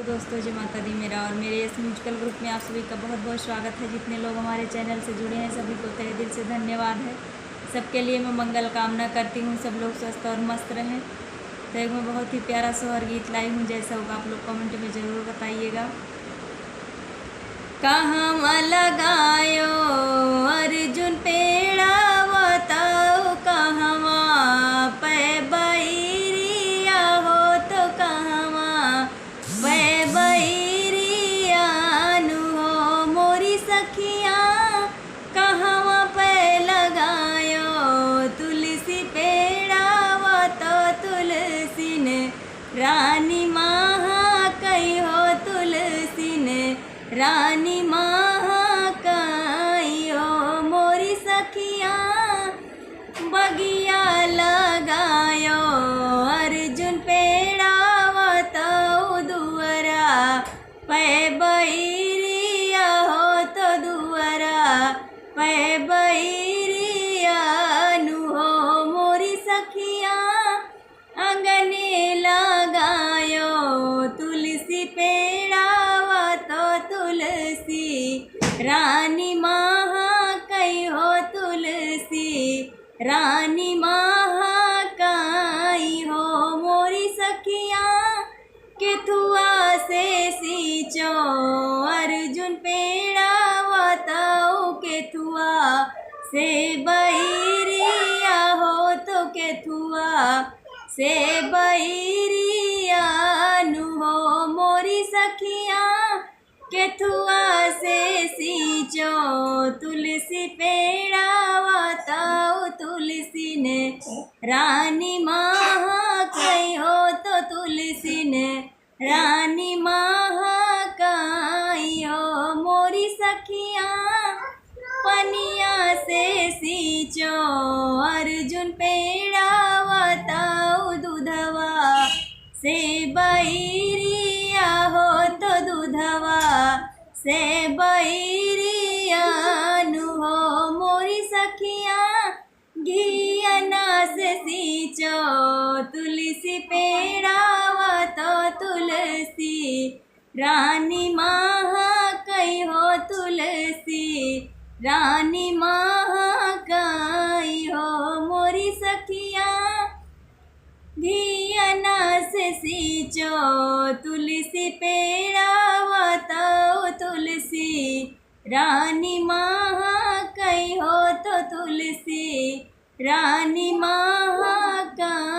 दोस्तों, जय माता दी। मेरा और मेरे इस म्यूजिकल ग्रुप में आप सभी का बहुत बहुत स्वागत है। जितने लोग हमारे चैनल से जुड़े हैं सभी को तहे दिल से धन्यवाद है। सबके लिए मैं मंगल कामना करती हूँ, सब लोग स्वस्थ और मस्त रहें। तो एक मैं बहुत ही प्यारा सोहर गीत लाई हूँ, जैसा होगा आप लोग कमेंट में ज़रूर बताइएगा। कहाँ लगायो अर्जुन पेड़ा बताओ, कहाँ पे बैरिया हो तो कहाँ पे बैरियानु हो मोरी सखिया। कहाँ पे लगायो तुलसी पेड़ा तो तुलसी ने रानी महा कही हो, तुलसी ने रानी महाकाई हो मोरी सखिया। बगिया लगायो अर्जुन पेड़ा तो दुअरा पे बैरिया हो तो दुअरा पे बैरिया नु हो मोरी सखिया। अंगने लगायो तुलसी पेड़ा तो तुलसी रानी महाकाई हो, तुलसी रानी महाकाई हो मोरी सखिया। केथुआ से सींचो अर्जुन पेड़ा बताओ, केथुआ से बैरिया हो तो केथुआ से बैरिया नु हो मोरी सखिया। केथुआ से सींचो तुलसी पेड़ा बताओ, तुलसी ने रानी महाकाई हो तो तुलसी ने रानी महाकाई हो मोरी सखिया। पनिया से सींचो अर्जुन पेड़ा बताओ, दूधवा से बैरिया हो तो दूधवा से बैरिया नु हो मोरी सखिया। घियना से सींचो तुलसी पेड़ा तो तुलसी रानी महाकाई हो, तुलसी रानी महाकाई हो मोरी सखिया। घियना से सींचो तुलसी पेड़ा बताओ, तुलसी रानी महाकाई हो तो तुलसी रानी महाकाई।